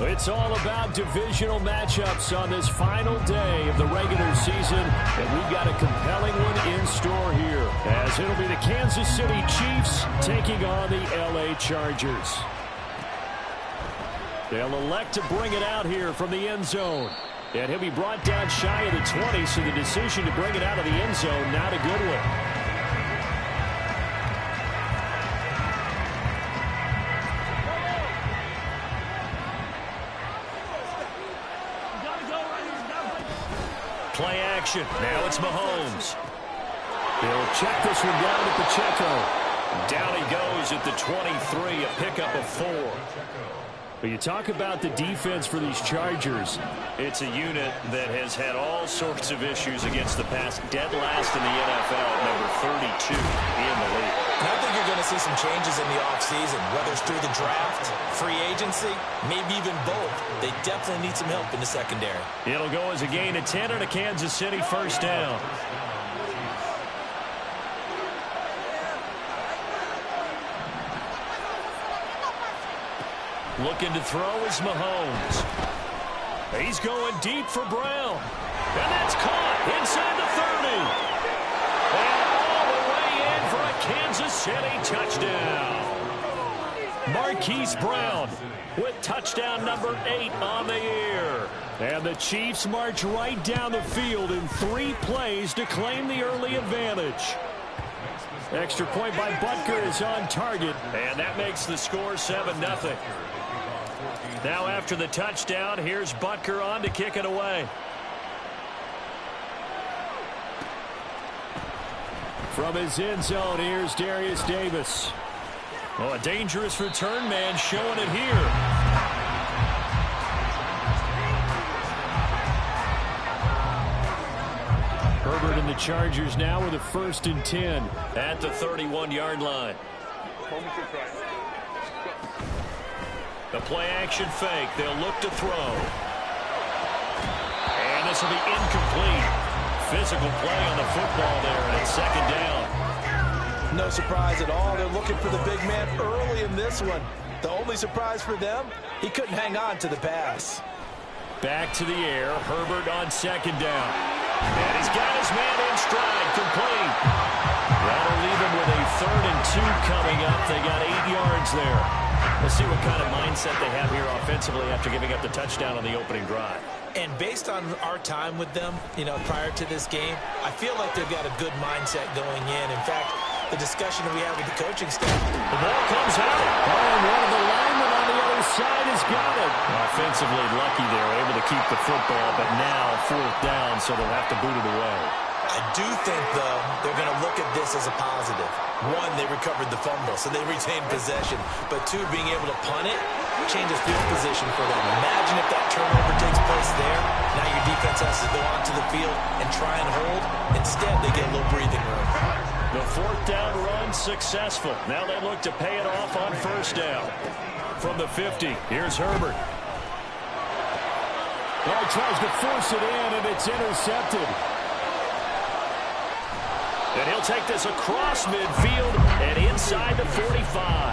It's all about divisional matchups on this final day of the regular season, and we've got a compelling one in store here, as it'll be the Kansas City Chiefs taking on the LA Chargers. They'll elect to bring it out here from the end zone, and he'll be brought down shy of the 20, so the decision to bring it out of the end zone, not a good one. Play action. Now it's Mahomes. He'll check this one down to Pacheco. Down he goes at the 23, a pickup of 4. But you talk about the defense for these Chargers. It's a unit that has had all sorts of issues against the pass. Dead last in the NFL, number 32 in the league. And I think you're going to see some changes in the offseason, whether it's through the draft, free agency, maybe even both. They definitely need some help in the secondary. It'll go as a gain of 10 and a Kansas City first down. Looking to throw is Mahomes. He's going deep for Brown. And that's caught inside the 30. And all the way in for a Kansas City touchdown. Marquise Brown with touchdown number 8 on the year. And the Chiefs march right down the field in 3 plays to claim the early advantage. Extra point by Butker is on target. And that makes the score 7-0. Now after the touchdown, here's Butker on to kick it away. From his end zone, here's Darius Davis. Oh, a dangerous return man showing it here. Herbert and the Chargers now with a 1st and 10 at the 31-yard line. The play-action fake. They'll look to throw. And this will be incomplete. Physical play on the football there, and it's 2nd down. No surprise at all. They're looking for the big man early in this one. The only surprise for them, he couldn't hang on to the pass. Back to the air. Herbert on 2nd down. And he's got his man in stride. Complete. That'll leave him with a 3rd and 2 coming up. They got 8 yards there. Let's see what kind of mindset they have here offensively after giving up the touchdown on the opening drive. And based on our time with them, prior to this game, I feel like they've got a good mindset going in. In fact, the discussion that we have with the coaching staff. The ball comes out. Oh, and one of the linemen on the other side has got it. Offensively lucky they're able to keep the football, but now 4th down, so they'll have to boot it away. I do think, though, they're going to look at this as a positive. 1, they recovered the fumble, so they retained possession. But 2, being able to punt it changes field position for them. Imagine if that turnover takes place there. Now your defense has to go onto the field and try and hold. Instead, they get a little breathing room. The 4th down run successful. Now they look to pay it off on 1st down. From the 50, here's Herbert. Well, he tries to force it in, and it's intercepted. And he'll take this across midfield and inside the 45.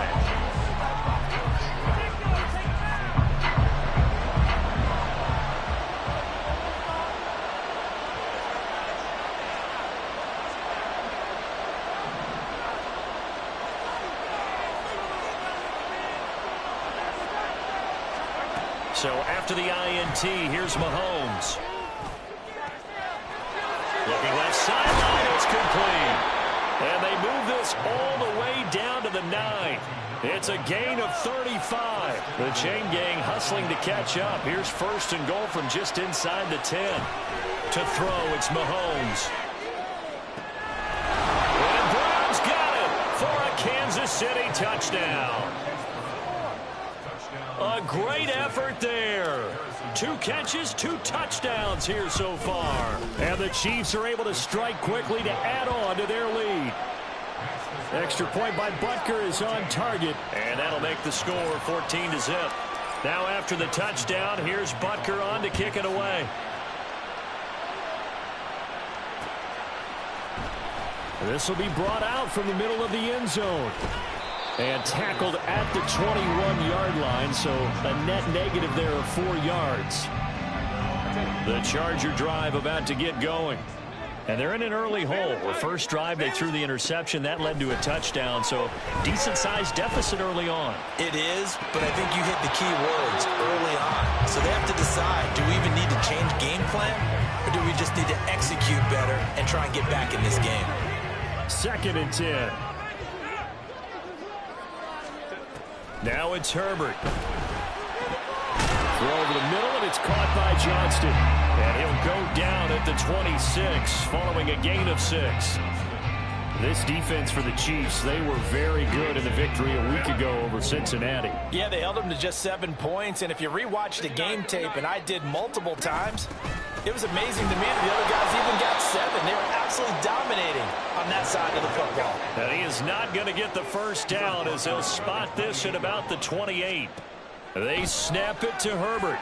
So after the INT, here's Mahomes. Looking left sideline, it's complete. And they move this all the way down to the 9. It's a gain of 35. The chain gang hustling to catch up. Here's 1st and goal from just inside the 10. To throw, it's Mahomes. And Brown's got it for a Kansas City touchdown. A great effort there. 2 catches, 2 touchdowns here so far. And the Chiefs are able to strike quickly to add on to their lead. Extra point by Butker is on target. And that'll make the score 14-0. Now after the touchdown, here's Butker on to kick it away. This will be brought out from the middle of the end zone. And tackled at the 21-yard line, so a net negative there of 4 yards. The Charger drive about to get going. And they're in an early hole. The first drive, they threw the interception. That led to a touchdown, so decent-sized deficit early on. It is, but I think you hit the key words early on. So they have to decide, do we even need to change game plan, or do we just need to execute better and try and get back in this game? 2nd and 10. Now it's Herbert. Throw over the middle, and it's caught by Johnston. And he'll go down at the 26, following a gain of 6. This defense for the Chiefs, they were very good in the victory a week ago over Cincinnati. Yeah, they held them to just 7 points, and if you rewatch the game tape, and I did multiple times, it was amazing to me that the other guys even got 7. They were absolutely dominating on that side of the football. And he is not going to get the first down as he'll spot this at about the 28. They snap it to Herbert.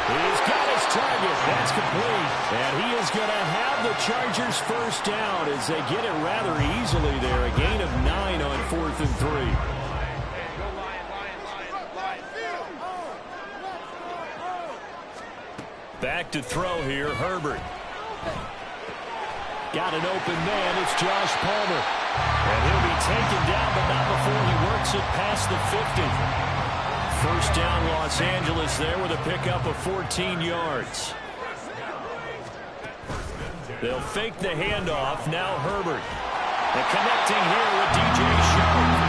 He's got his target. That's complete. And he is going to have the Chargers first down as they get it rather easily there. A gain of 9 on 4th and 3. Back to throw here, Herbert. Got an open man. It's Josh Palmer. And he'll be taken down, but not before he works it past the 50. First down, Los Angeles there with a pickup of 14 yards. They'll fake the handoff. Now Herbert. And connecting here with DJ Sharp.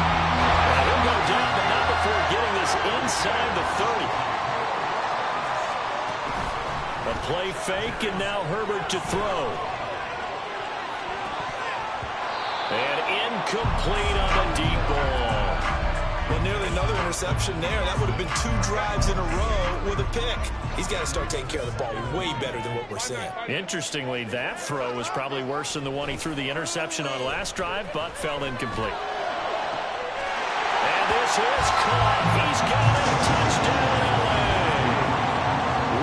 And he'll go down, but not before getting this inside the 30. A play fake, and now Herbert to throw. And incomplete on the deep ball. Well, nearly another interception there. That would have been 2 drives in a row with a pick. He's got to start taking care of the ball way better than what we're seeing. Interestingly, that throw was probably worse than the one he threw the interception on last drive, but fell incomplete. And this is caught. He's got it. Touchdown, LA.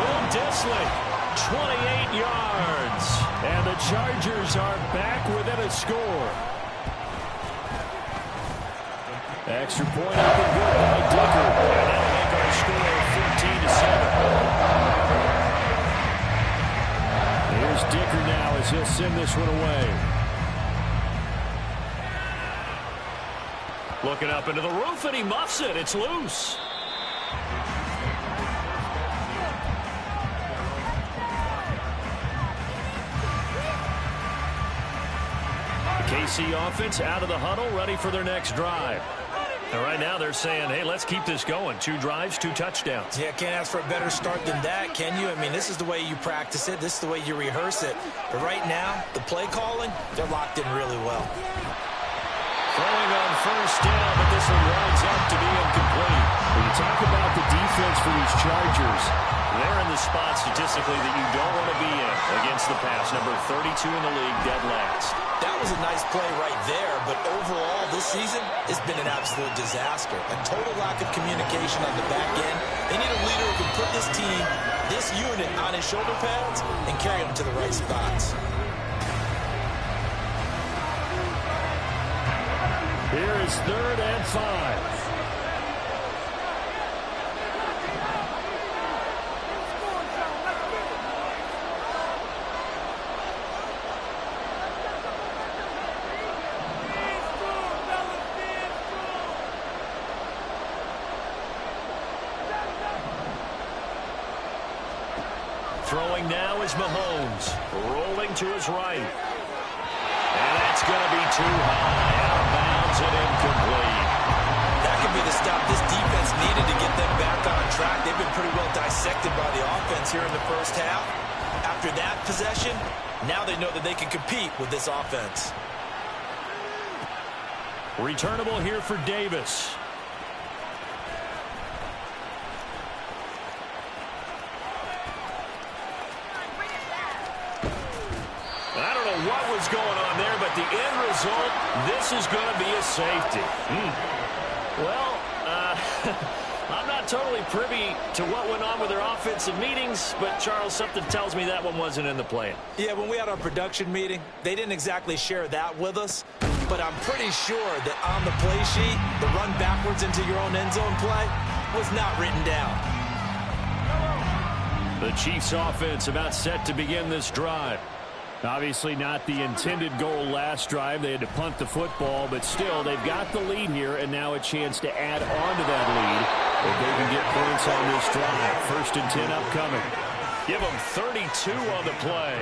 Will Dissly, 28 yards. And the Chargers are back within a score. Extra point up and good by Dicker. And that'll make our score 14-7. Here's Dicker now as he'll send this one away. Looking up into the roof, and he muffs it. It's loose. The KC offense out of the huddle, ready for their next drive. And right now they're saying, hey, let's keep this going. 2 drives, 2 touchdowns. Yeah, can't ask for a better start than that, can you? I mean, this is the way you practice it. This is the way you rehearse it. But right now, the play calling, they're locked in really well. Throwing on first down, but this one winds up to be incomplete. When you talk about the defense for these Chargers, they're in the spot statistically that you don't want to be in against the pass. Number 32 in the league, dead last. That was a nice play right there, but overall this season, it's been an absolute disaster. A total lack of communication on the back end. They need a leader who can put this team, this unit, on his shoulder pads and carry them to the right spots. Here is 3rd and 5. Throwing now is Mahomes, rolling to his right. And that's going to be too high, out of bounds and incomplete. That could be the stop this defense needed to get them back on track. They've been pretty well dissected by the offense here in the first half. After that possession, now they know that they can compete with this offense. Returnable here for Davis. I don't know what was going on there, but the end result, this is going to be a safety. Well, I'm not totally privy to what went on with their offensive meetings, but Charles, something tells me that one wasn't in the plan. Yeah, when we had our production meeting, they didn't exactly share that with us. but I'm pretty sure that on the play sheet, the run backwards into your own end zone play was not written down. The Chiefs offense about set to begin this drive. Obviously not the intended goal last drive. They had to punt the football, but still they've got the lead here, and now a chance to add on to that lead if they can get points on this drive. 1st and 10 upcoming. Give them 32 on the play.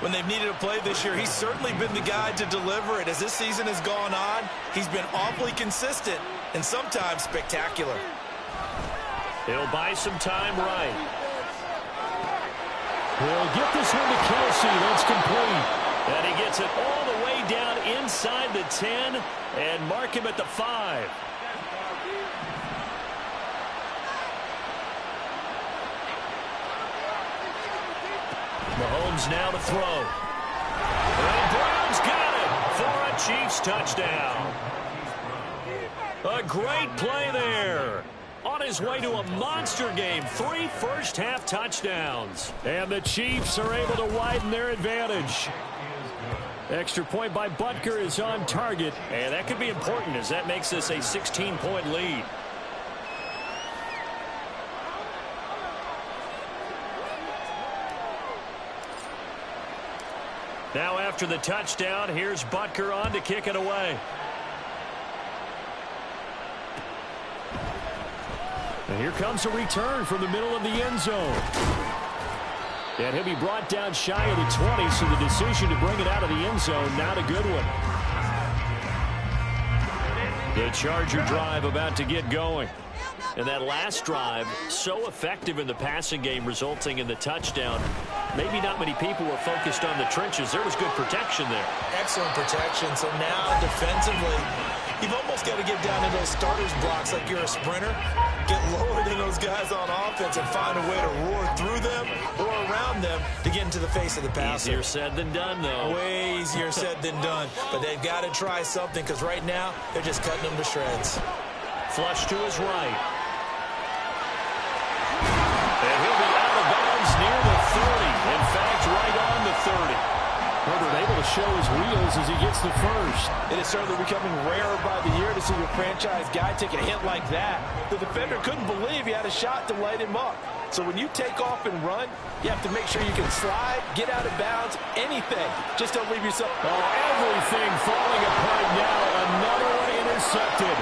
When they've needed a play this year, he's certainly been the guy to deliver it. As this season has gone on, he's been awfully consistent and sometimes spectacular. He'll buy some time right. He'll get this one to Kelsey. That's complete. And he gets it all the way down inside the 10 and mark him at the 5. Mahomes now to throw. And Brown's got it for a Chiefs touchdown. A great play there. On his way to a monster game, 3 first-half touchdowns. And the Chiefs are able to widen their advantage. Extra point by Butker is on target. And that could be important as that makes this a 16-point lead. Now after the touchdown, here's Butker on to kick it away. And here comes a return from the middle of the end zone. And he'll be brought down shy of the 20, so the decision to bring it out of the end zone, not a good one. The Charger drive about to get going. And that last drive, so effective in the passing game, resulting in the touchdown. Maybe not many people were focused on the trenches. There was good protection there. Excellent protection. So now defensively, you've almost got to get down to those starters blocks like you're a sprinter. Get lower than those guys on offense and find a way to roar through them or around them to get into the face of the passer. Easier said than done, though. Way easier said than done. But they've got to try something because right now they're just cutting them to shreds. Flush to his right. And he'll be out of bounds near the 30. In fact, right on the 30. Herbert able to show his wheels as he gets the first. It is certainly becoming rarer by the year to see your franchise guy take a hit like that. The defender couldn't believe he had a shot to light him up. So when you take off and run, you have to make sure you can slide, get out of bounds, anything. Just don't leave yourself. Oh, everything falling apart now. Another one intercepted.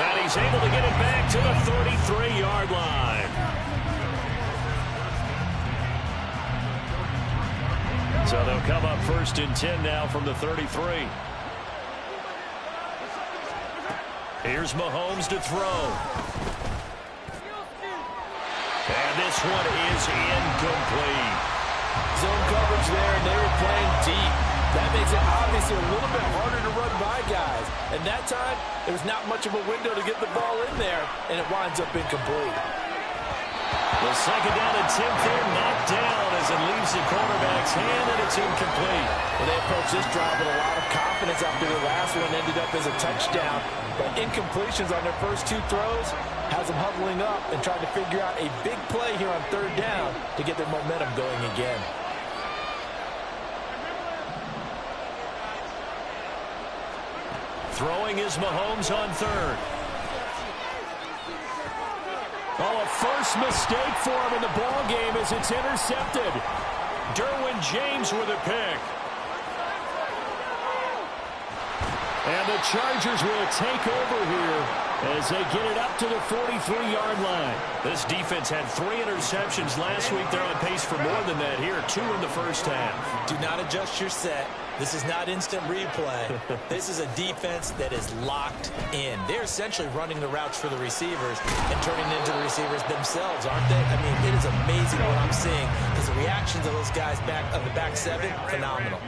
And he's able to get it back to the 33-yard line. So they'll come up 1st and 10 now from the 33. Here's Mahomes to throw. And this one is incomplete. Zone coverage there, and they were playing deep. That makes it obviously a little bit harder to run by guys. And that time, there's not much of a window to get the ball in there, and it winds up incomplete. The second down attempt there knocked down as it leaves the quarterback's hand, and it's incomplete. Well, they approached this drive with a lot of confidence after the last one ended up as a touchdown. But incompletions on their first 2 throws has them huddling up and trying to figure out a big play here on 3rd down to get their momentum going again. Throwing is Mahomes on 3rd. Oh, a first mistake for him in the ball game as it's intercepted. Derwin James with a pick. And the Chargers will take over here as they get it up to the 43-yard line. This defense had 3 interceptions last week. They're on pace for more than that here. 2 in the first half. Do not adjust your set. This is not instant replay. This is a defense that is locked in. They're essentially running the routes for the receivers and turning into the receivers themselves, aren't they? I mean, it is amazing what I'm seeing because the reactions of those guys back of the back 7, phenomenal.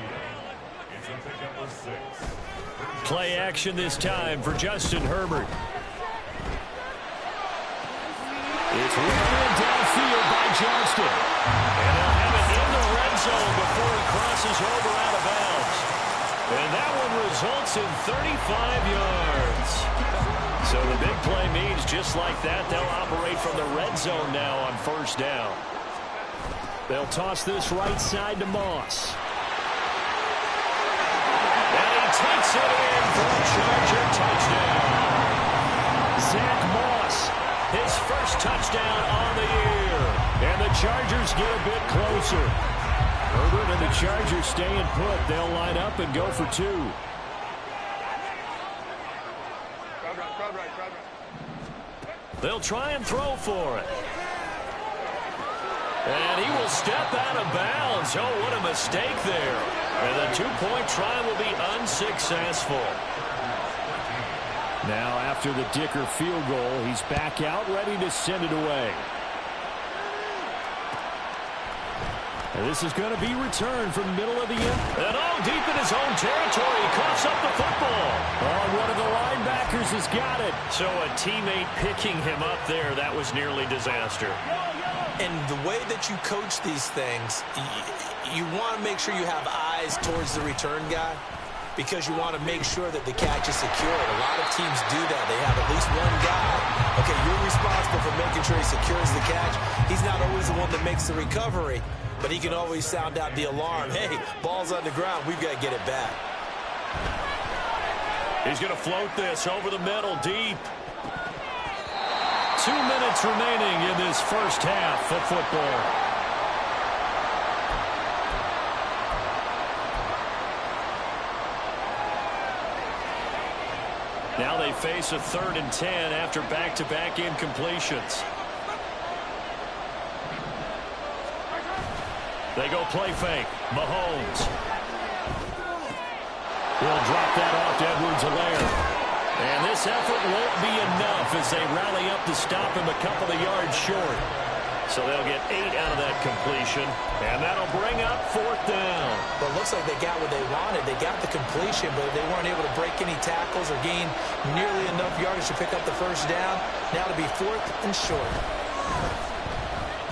Play action this time for Justin Herbert. It's ripped downfield by Johnston. And they'll have it in the red zone before he crosses over out of bounds. And that one results in 35 yards. So the big play means just like that, they'll operate from the red zone now on 1st down. They'll toss this right side to Moss. And he takes it in for a Charger touchdown. Zach Moss, his first touchdown on the year. And the Chargers get a bit closer. Herbert and the Chargers staying put. They'll line up and go for two. They'll try and throw for it. And he will step out of bounds. Oh, what a mistake there. And the two-point try will be unsuccessful. Now, after the Dicker field goal, he's back out, ready to send it away. And this is going to be returned from the middle of the end. And deep in his own territory, he coughs up the football. One of the linebackers has got it. So a teammate picking him up there, that was nearly disaster. And the way that you coach these things, you want to make sure you have eyes towards the return guy because you want to make sure that the catch is secured. A lot of teams do that. They have at least one guy. Okay, you're responsible for making sure he secures the catch. He's not always the one that makes the recovery, but he can always sound out the alarm. Hey, ball's on the ground. We've got to get it back. He's going to float this over the middle, deep. 2 minutes remaining in this first half of football. Now they face a 3rd and 10 after back-to-back incompletions. They go play fake. Mahomes. He'll drop that off to Edwards-Helaire. And this effort won't be enough as they rally up to stop him a couple of yards short. So they'll get 8 out of that completion. And that'll bring up 4th down. Well, it looks like they got what they wanted. They got the completion, but they weren't able to break any tackles or gain nearly enough yardage to pick up the first down. Now to be 4th and short.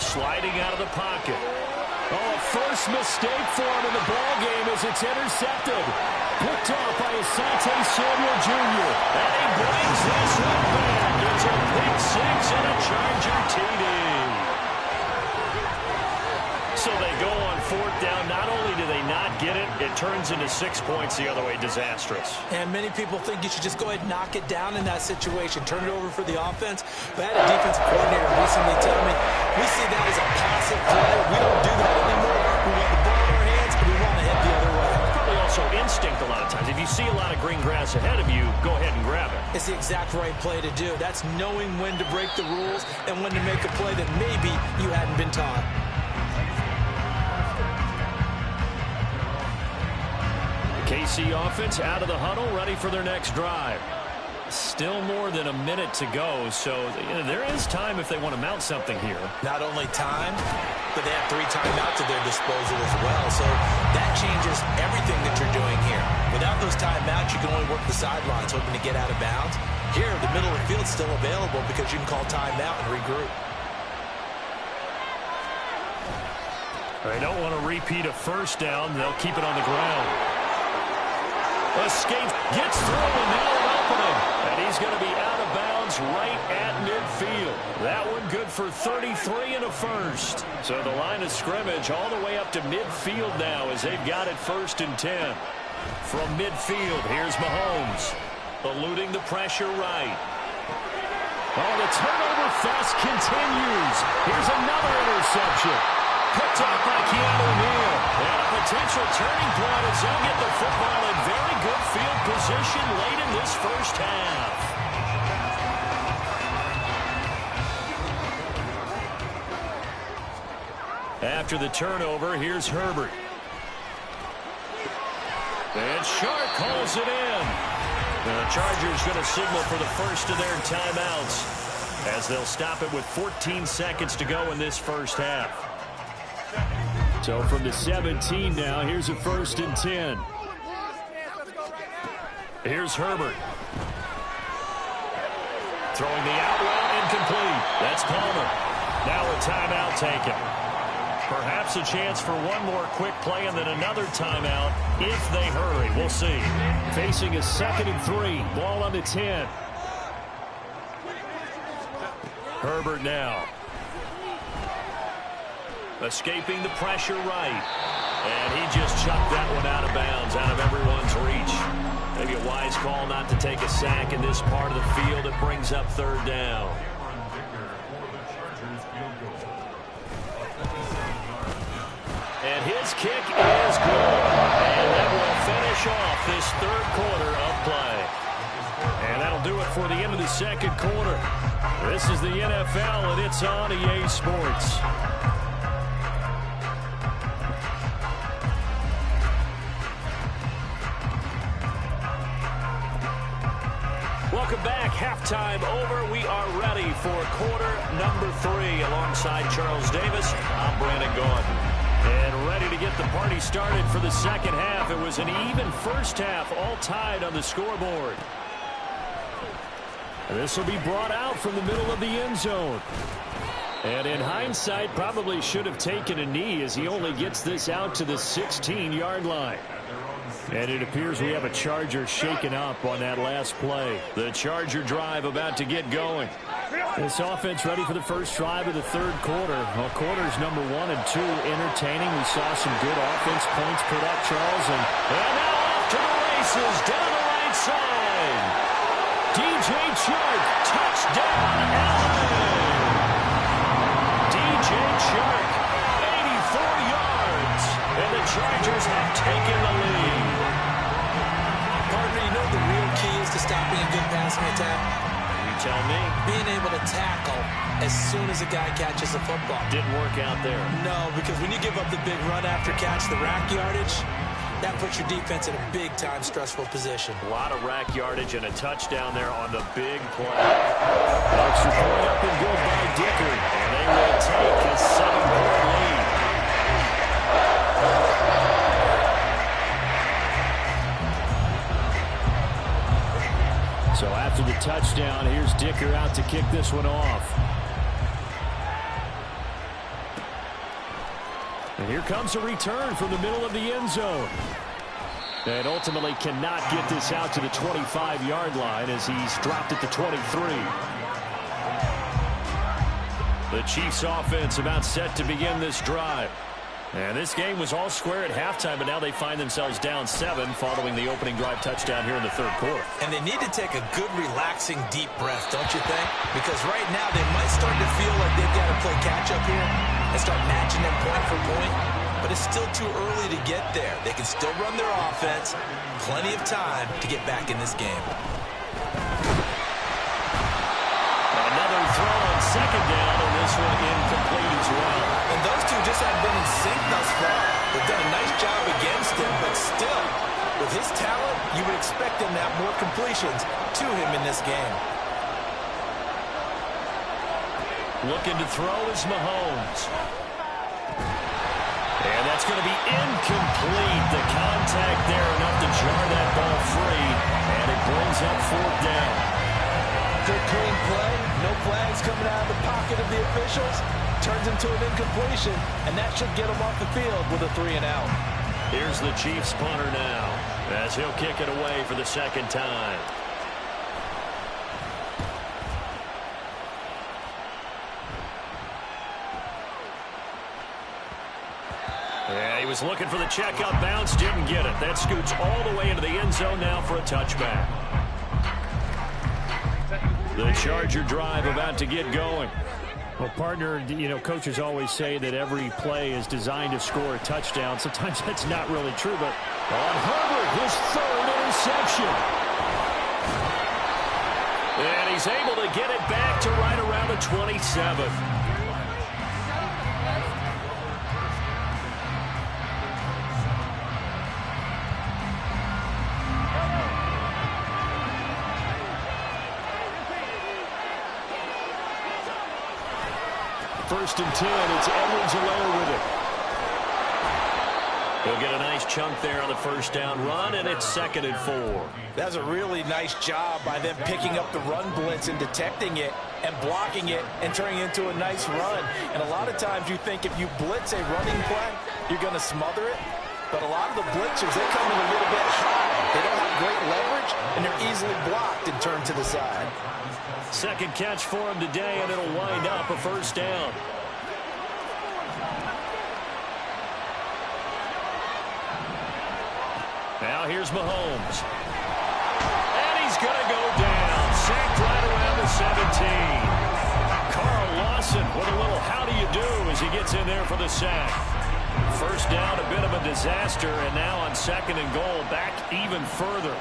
Sliding out of the pocket. A first mistake for him in the ball game as it's intercepted. Picked off by Asante Samuel Jr. And he brings this one back. It's a pick six and a Charger TD. So they go on 4th down. Not only do they not get it, it turns into 6 points the other way. Disastrous. And many people think you should just go ahead and knock it down in that situation. Turn it over for the offense. But I had a defensive coordinator recently tell me, we see that as a passive play. We don't do that anymore. We want the ball in our hands, and we want to head the other way. Probably also instinct a lot of times. If you see a lot of green grass ahead of you, go ahead and grab it. It's the exact right play to do. That's knowing when to break the rules and when to make a play that maybe you hadn't been taught. KC offense out of the huddle, ready for their next drive. Still more than a minute to go, so there is time if they want to mount something here. Not only time, but they have 3 timeouts at their disposal as well, so that changes everything that you're doing here. Without those timeouts, you can only work the sidelines, hoping to get out of bounds. Here, the middle of the field is still available because you can call timeout and regroup. They don't want to repeat a first down. They'll keep it on the ground. Escape, gets through, and now an opening. And he's going to be out of bounds right at midfield. That one good for 33 and a first. So the line of scrimmage all the way up to midfield now as they've got it 1st and 10. From midfield, here's Mahomes. Eluding the pressure right. The turnover fest continues. Here's another interception. Picked off by Keanu Neal. And a potential turning point as they'll get the football in very good field position late in this first half. After the turnover, here's Herbert. And Shark calls it in. The Chargers going to signal for the first of their timeouts as they'll stop it with 14 seconds to go in this first half. So from the 17 now, here's a 1st and 10. Here's Herbert. Throwing the out route incomplete. That's Palmer. Now a timeout taken. Perhaps a chance for one more quick play and then another timeout if they hurry. We'll see. Facing a 2nd and 3. Ball on the 10. Herbert now. Escaping the pressure right. And he just chucked that one out of bounds, out of everyone's reach. Maybe a wise call not to take a sack in this part of the field. It brings up third down. And his kick is good. And that will finish off this third quarter of play. And that'll do it for the end of the second quarter. This is the NFL, and it's on EA Sports. Welcome back. Halftime over. We are ready for quarter number 3. Alongside Charles Davis, I'm Brandon Gaudin. And ready to get the party started for the second half. It was an even first half, all tied on the scoreboard. And this will be brought out from the middle of the end zone. And in hindsight, probably should have taken a knee as he only gets this out to the 16-yard line. And it appears we have a Charger shaken up on that last play. The Charger drive about to get going. This offense ready for the first drive of the third quarter. Well, quarters number 1 and 2 entertaining. We saw some good offense points put up, Charles. And now off to the races down the right side. DJ Chark, touchdown, Allen. DJ Chark, 84 yards. And the Chargers have taken the lead. Partner, you know the real key is to stopping a good passing attack? Tell me. Being able to tackle as soon as a guy catches a football. Didn't work out there. No, because when you give up the big run after catch, the rack yardage, that puts your defense in a big-time stressful position. A lot of rack yardage and a touchdown there on the big play. Extra point up and good by Dicker. And they will take a 7-point lead. So after the touchdown, here's Dicker out to kick this one off. And here comes a return from the middle of the end zone. And ultimately cannot get this out to the 25-yard line as he's dropped at the 23. The Chiefs offense about set to begin this drive. And this game was all square at halftime, but now they find themselves down 7 following the opening drive touchdown here in the third quarter. And they need to take a good, relaxing, deep breath, don't you think? Because right now they might start to feel like they've got to play catch-up here and start matching them point for point. But it's still too early to get there. They can still run their offense. Plenty of time to get back in this game. Another throw on second down, and this one incomplete as well. And those two just haven't been in sync thus far. They've done a nice job against him, but still, with his talent, you would expect him to have more completions to him in this game. Looking to throw is Mahomes. And that's going to be incomplete. The contact there enough to jar that ball free, and it brings up fourth down. Good clean play. No flags coming out of the pocket of the officials. Turns into an incompletion, and that should get him off the field with a 3-and-out. Here's the Chiefs punter now as he'll kick it away for the second time. Yeah, he was looking for the check-up bounce, didn't get it. That scoots all the way into the end zone now for a touchback. The Charger drive about to get going. Well, partner, you know, coaches always say that every play is designed to score a touchdown. Sometimes that's not really true, but on Herbert, his third interception. And he's able to get it back to right around the 27. First and 10, it's Edwards-Helaire with it. He'll get a nice chunk there on the first down run, and it's 2nd and 4. That's a really nice job by them picking up the run blitz and detecting it and blocking it and turning it into a nice run. And a lot of times you think if you blitz a running play, you're going to smother it. But a lot of the blitzers, they come in a little bit high. They don't have great leverage, and they're easily blocked and turned to the side. Second catch for him today, and it'll wind up a first down. Now here's Mahomes. And he's going to go down. Sacked right around the 17. Carl Lawson with a little how do you do as he gets in there for the sack. First down, a bit of a disaster, and now on 2nd and goal, back even further.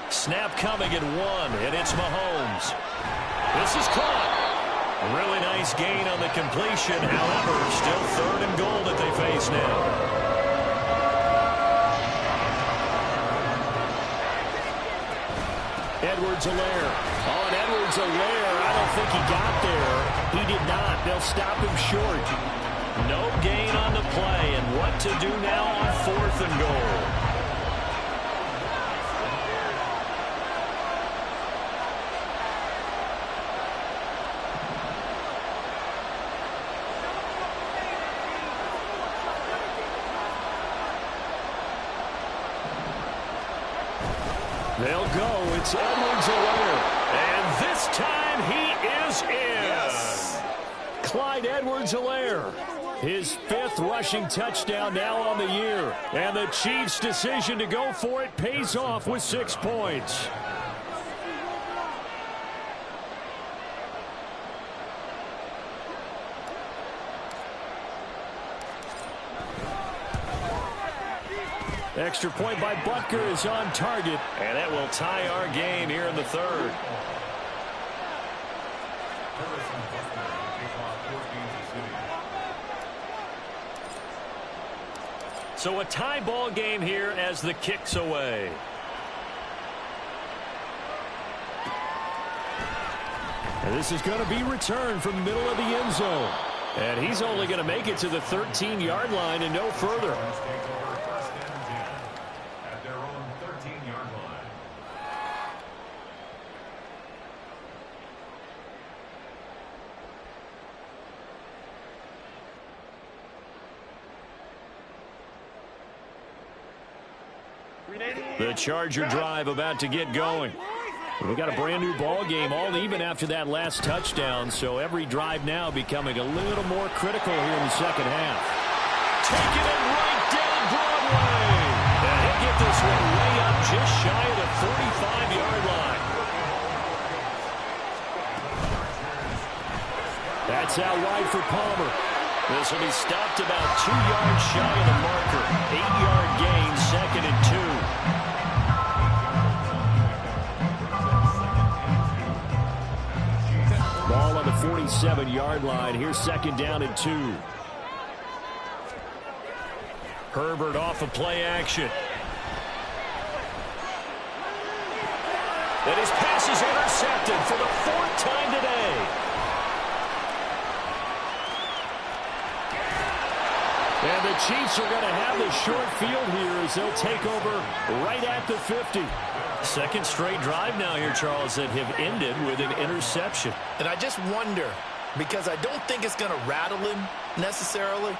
Snap coming at 1, and it's Mahomes. This is caught. A really nice gain on the completion. However, still 3rd and goal that they face now. Edwards-Helaire. Oh, and Edwards-Helaire, I don't think he got there. He did not. They'll stop him short. No gain on the play, and what to do now on 4th and goal. They'll go. It's Edwards-Helaire. And this time he is in. Yes. Clyde Edwards-Helaire. His 5th rushing touchdown now on the year. And the Chiefs' decision to go for it pays off with 6 points. Extra point by Butker is on target, and that will tie our game here in the 3rd. So a tie ball game here as the kick's away. And this is going to be returned from the middle of the end zone. And he's only going to make it to the 13-yard line and no further. The Charger drive about to get going. We got a brand new ball game, all even after that last touchdown, so every drive now becoming a little more critical here in the 2nd half. Taking it right down Broadway. And he'll get this one way up just shy of the 45-yard line. That's out wide for Palmer. This will be stopped about 2 yards shy of the marker. 8-yard gain, 2nd and 2. Ball on the 47-yard line. Here's 2nd down and 2. Herbert off of play action. And his pass is intercepted for the 4th time today. And the Chiefs are going to have the short field here as they'll take over right at the 50. 2nd straight drive now here, Charles, that have ended with an interception. And I just wonder, because I don't think it's going to rattle him necessarily,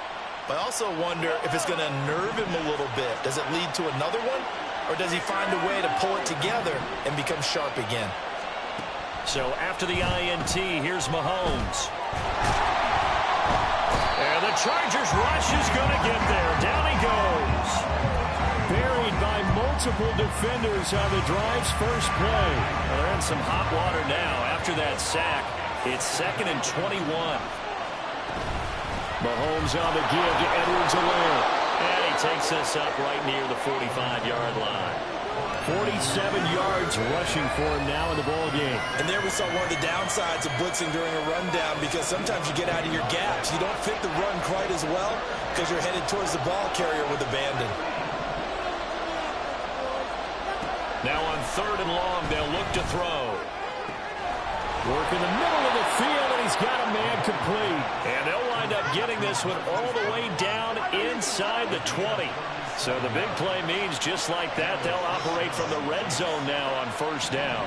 but I also wonder if it's going to nerve him a little bit. Does it lead to another one? Or does he find a way to pull it together and become sharp again? So after the INT, here's Mahomes. And the Chargers rush is going to get there. Down he goes. Buried by multiple defenders on the drive's first play. Well, they're in some hot water now. After that sack, it's 2nd and 21. Mahomes on the give to Edwards-Helaire. And he takes us up right near the 45-yard line. 47 yards rushing for him now in the ball game. And there we saw one of the downsides of blitzing during a rundown, because sometimes you get out of your gaps. You don't fit the run quite as well because you're headed towards the ball carrier with abandon. Now on 3rd and long, they'll look to throw. Work in the middle of the field, and he's got a man complete. And they'll wind up getting this one all the way down inside the 20. So the big play means just like that, they'll operate from the red zone now on 1st down.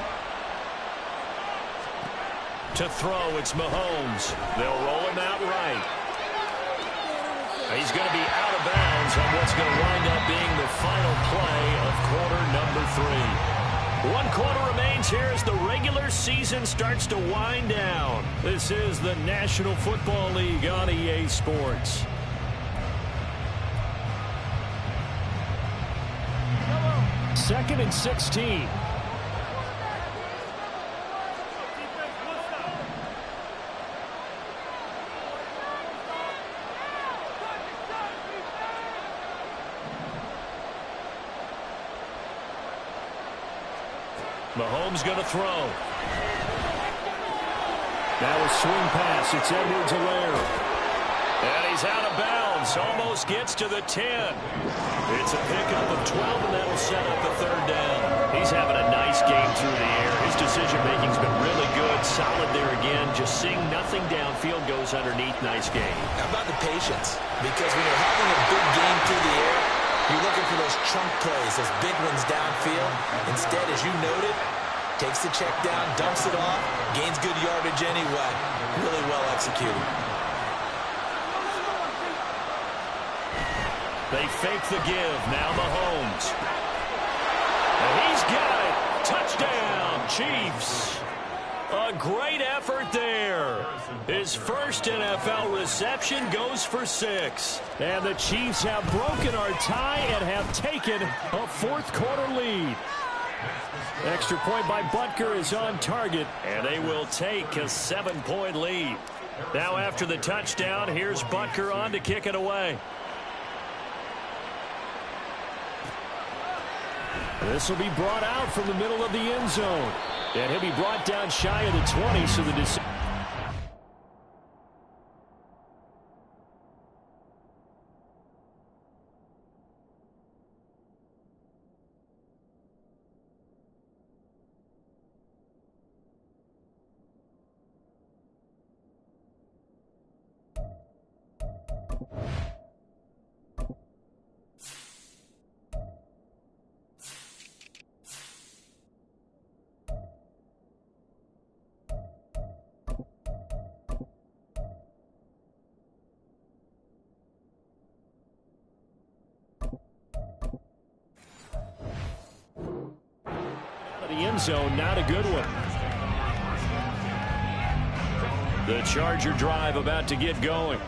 To throw, it's Mahomes. They'll roll him out right. He's going to be out of bounds on what's going to wind up being the final play of quarter number 3. 1 quarter remains here as the regular season starts to wind down. This is the National Football League on EA Sports. Second and 16. Mahomes going to throw. Now a swing pass. It's Edwards-Helaire. And he's out of bounds. Almost gets to the 10. It's a pickup of 12, and that'll set up the 3rd down. He's having a nice game through the air. His decision-making's been really good. Solid there again. Just seeing nothing downfield goes underneath. Nice game. How about the patience? Because when you're having a big game through the air, you're looking for those chunk plays, those big ones downfield. Instead, as you noted, takes the check down, dumps it off, gains good yardage anyway. Really well executed. They fake the give. Now Mahomes. And he's got it. Touchdown, Chiefs. A great effort there. His first NFL reception goes for 6. And the Chiefs have broken our tie and have taken a 4th quarter lead. Extra point by Butker is on target, and they will take a 7-point lead. Now after the touchdown, here's Butker on to kick it away. This will be brought out from the middle of the end zone. And he'll be brought down shy of the 20, so the decision. End zone, not a good one. The Charger drive about to get going.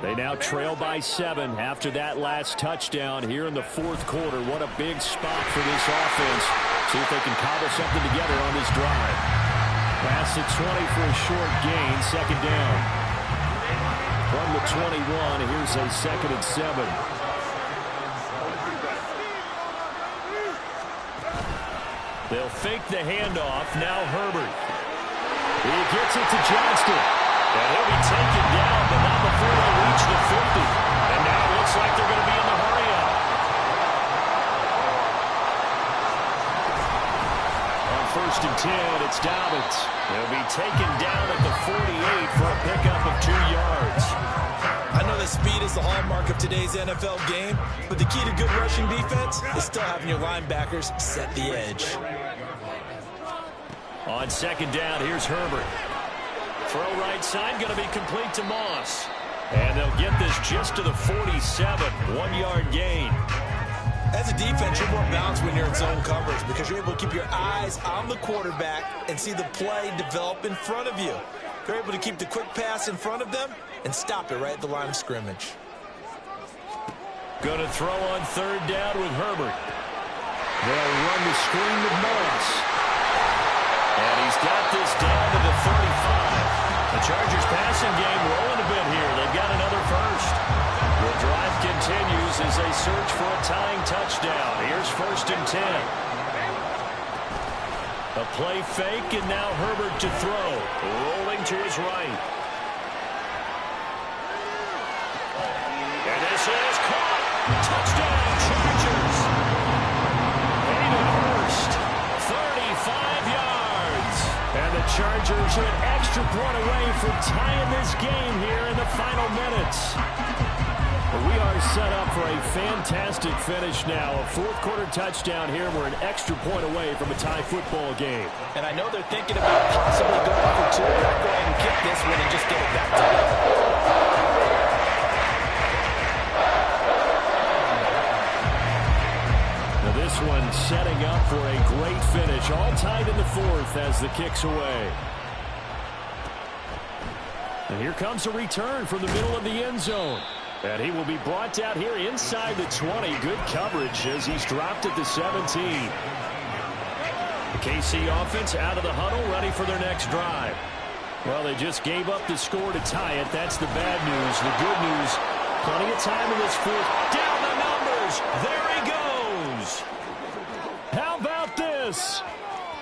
They now trail by 7 after that last touchdown here in the 4th quarter. What a big spot for this offense. See if they can cobble something together on this drive. Pass the 20 for a short gain, 2nd down. From the 21, here's a 2nd and 7. They'll fake the handoff. Now Herbert. He gets it to Johnston. And he'll be taken down, but not before they reach the 50. And now it looks like they're going to be in the hurry-up. On 1st and 10, it's Dobbins. He'll be taken down at the 48 for a pickup of 2 yards. I know that speed is the hallmark of today's NFL game, but the key to good rushing defense is still having your linebackers set the edge. On 2nd down, here's Herbert. Throw right side, going to be complete to Moss. And they'll get this just to the 47, 1-yard gain. As a defense, you're more balanced when you're in zone coverage because you're able to keep your eyes on the quarterback and see the play develop in front of you. You're able to keep the quick pass in front of them and stop it right at the line of scrimmage. Going to throw on 3rd down with Herbert. They'll run the screen with Moss. And he's got this down to the 35. The Chargers passing game rolling a bit here. They've got another first. The drive continues as they search for a tying touchdown. Here's 1st and 10. A play fake, and now Herbert to throw. Rolling to his right. And this is caught. Touchdown, Chargers. Hayden Hurst, 35 yards. And the Chargers are an extra point away from tying this game here in the final minutes. We are set up for a fantastic finish now. A 4th quarter touchdown here. We're an extra point away from a tie football game. And I know they're thinking about possibly going for 2. They'll go ahead and kick this one and just get it back to them. match all tied in the fourth as the kick's away. And here comes a return from the middle of the end zone. And he will be brought down here inside the 20. Good coverage as he's dropped at the 17. The KC offense out of the huddle, ready for their next drive. Well, they just gave up the score to tie it. That's the bad news. The good news, plenty of time in this fourth. Down the numbers. There he goes. How about this?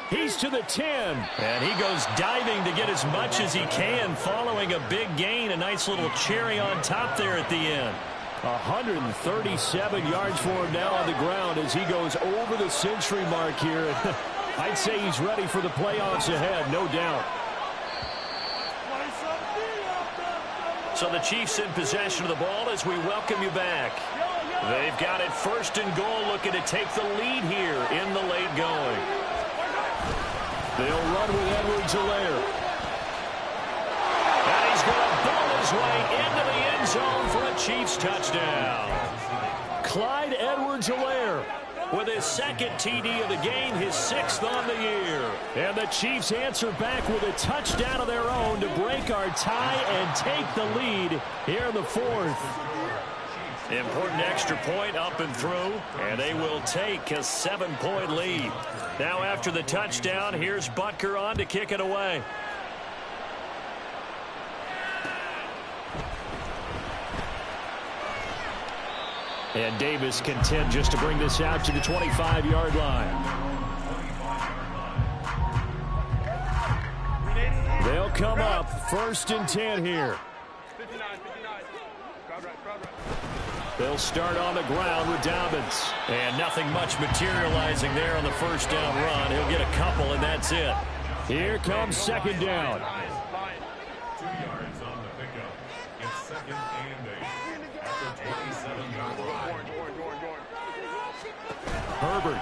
He's to the 10. And he goes diving to get as much as he can following a big gain. A nice little cherry on top there at the end. 137 yards for him now on the ground as he goes over the century mark here. I'd say he's ready for the playoffs ahead, no doubt. So the Chiefs in possession of the ball as we welcome you back. They've got it first and goal, looking to take the lead here in the late going. They'll run with Edwards-Helaire. And he's going to ball his way into the end zone for a Chiefs touchdown. Clyde Edwards-Helaire with his second TD of the game, his 6th on the year. And the Chiefs answer back with a touchdown of their own to break our tie and take the lead here in the fourth. Important extra point up and through, and they will take a 7-point lead. Now after the touchdown, here's Butker on to kick it away. And Davis content just to bring this out to the 25-yard line. They'll come up 1st and 10 here. They'll start on the ground with Dobbins. And nothing much materializing there on the first down run. He'll get a couple, and that's it. Here comes 2nd down. 2 yards on the pickup. It's 2nd and 8. After 27 yards. Herbert.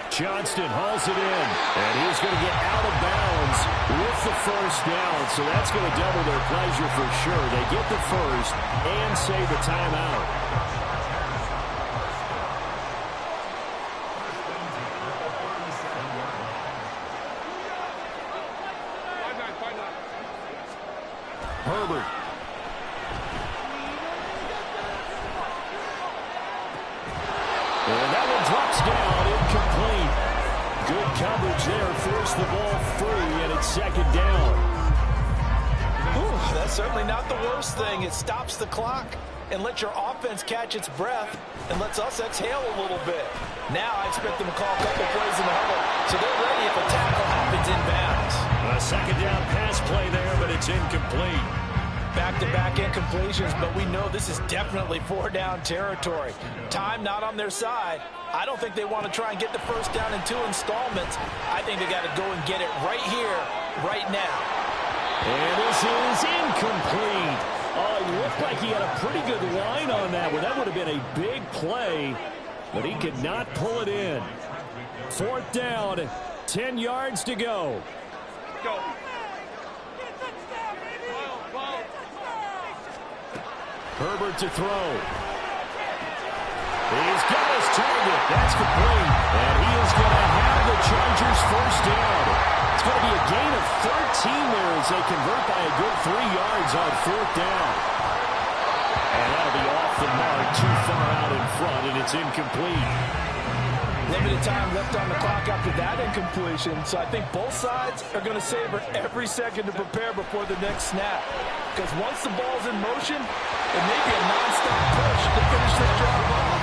Johnston hauls it in, and he's going to get out of bounds with the first down, so that's going to double their pleasure for sure. They get the first and save the timeout. Herbert. And that one drops down, incomplete. Good coverage there, forced the ball free, and it's 2nd down. Ooh, that's certainly not the worst thing. It stops the clock and lets your offense catch its breath and lets us exhale a little bit. Now I expect them to call a couple plays in the huddle, so they're ready if a tackle happens inbounds. A 2nd down pass play there, but it's incomplete. Back-to-back incompletions, but we know this is definitely 4-down territory. Time not on their side. I don't think they want to try and get the first down in 2 installments. I think they got to go and get it right here, right now. And this is incomplete. Oh, it looked like he had a pretty good line on that one. That would have been a big play, but he could not pull it in. 4th down, 10 yards to go. Go. Herbert to throw. He's got his target. That's complete. And he is going to have the Chargers first down. It's going to be a gain of 13 there as they convert by a good 3 yards on 4th down. And that'll be off the mark, too far out in front, and it's incomplete. Limited time left on the clock after that incompletion, so I think both sides are going to savor every second to prepare before the next snap. Because once the ball's in motion, it may be a non-stop push to finish this drive off.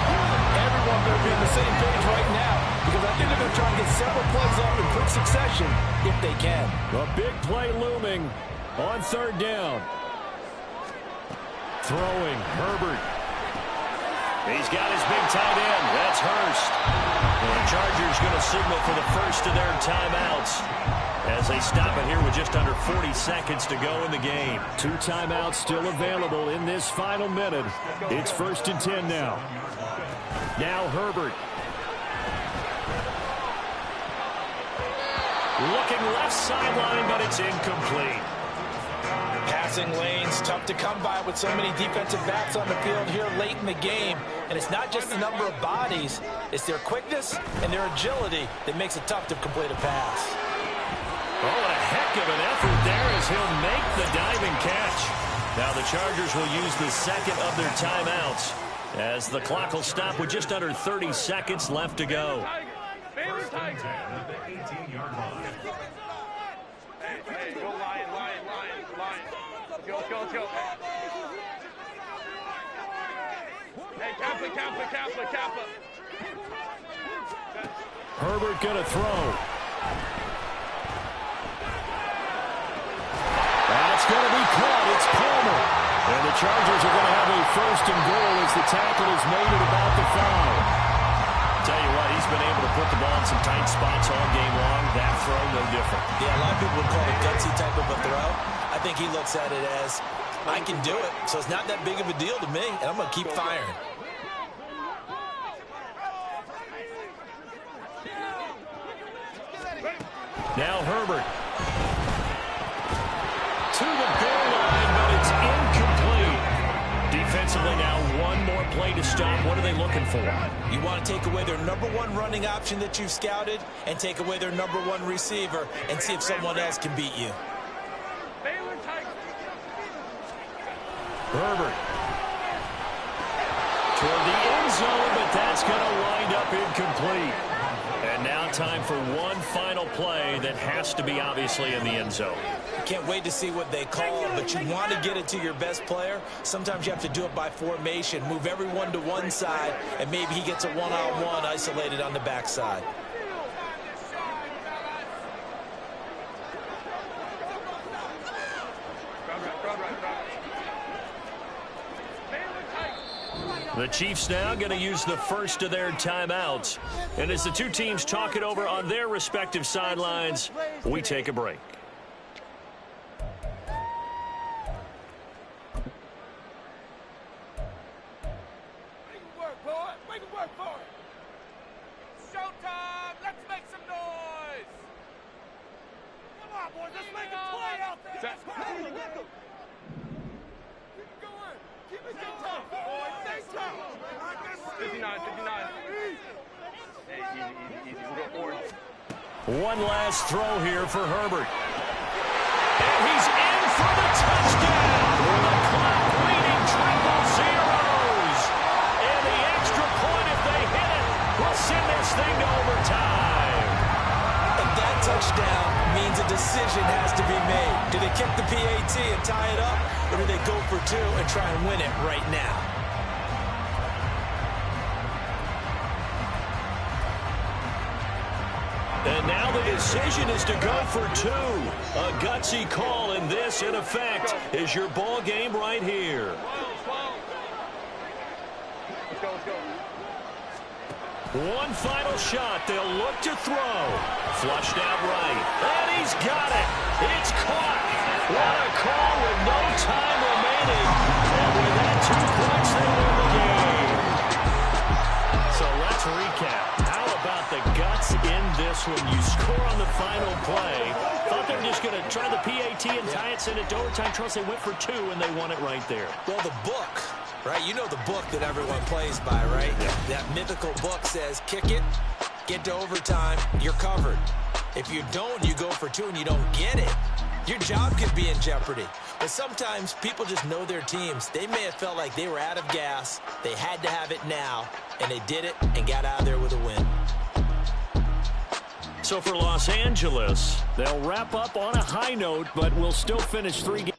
Everyone better be on the same page right now, because I think they're going to try and get several plays off in quick succession if they can. A big play looming on 3rd down. Throwing, Herbert. He's got his big tight end. That's Hurst. And the Chargers going to signal for the first of their timeouts as they stop it here with just under 40 seconds to go in the game. 2 timeouts still available in this final minute. It's 1st and 10 now. Now Herbert. Looking left sideline, but it's incomplete. Passing lanes, tough to come by with so many defensive backs on the field here late in the game. And it's not just the number of bodies, it's their quickness and their agility that makes it tough to complete a pass. Oh, what a heck of an effort there as he'll make the diving catch. Now the Chargers will use the second of their timeouts as the clock will stop with just under 30 seconds left to go. First and 10 at the 18-yard line. Hey, go Lion. Go. Hey, Kappa. Herbert gonna throw. That's gonna be caught. It's Palmer. And the Chargers are gonna have a first and goal as the tackle is made at about the 5. Tell you what, he's been able to put the ball in some tight spots all game long. That throw, no different. Yeah, a lot of people would call it a gutsy type of a throw. I think he looks at it as, I can do it, so it's not that big of a deal to me, and I'm going to keep firing. Now Herbert. To the goal line, but it's incomplete. Defensively now, one more play to stop. What are they looking for? You want to take away their number one running option that you've scouted and take away their number one receiver and see if someone else can beat you. Herbert. Toward the end zone, but that's going to wind up incomplete. And now time for one final play that has to be obviously in the end zone. Can't wait to see what they call, but you want to get it to your best player. Sometimes you have to do it by formation. Move everyone to one side, and maybe he gets a one-on-one isolated on the backside. The Chiefs now going to use the first of their timeouts. And as the two teams talk it over on their respective sidelines, we take a break. Make it work for it. Showtime. Let's make some noise. Come on, boys. Let's make a play out there. Keep it going. Keep it going. Boys, stay tough. 59. Hey, easy. We'll go forward. One last throw here for Herbert. And he's in for the touchdown. With the clock reading triple zeros. And the extra point, if they hit it, will send this thing to overtime. And that touchdown means a decision has to be made. Do they kick the PAT and tie it up, or do they go for two and try and win it right now? And now the decision is to go for two. A gutsy call, and this, in effect, is your ball game right here. Let's go. One final shot. They'll look to throw. Flushed out right. And he's got it. It's caught. What a call with no time remaining. And with that, 2 points, they win the game. So let's recap. How about the guts in this one? You score on the final play. Thought they were just going to try the PAT and tie it, send it to overtime. Trust they went for two, and they won it right there. Well, the book, right? You know the book that everyone plays by, right? That mythical book says, kick it, get to overtime, you're covered. If you don't, you go for two and you don't get it, your job could be in jeopardy. But sometimes people just know their teams. They may have felt like they were out of gas. They had to have it now, and they did it and got out of there with a win. So for Los Angeles, they'll wrap up on a high note, but will still finish 3 games.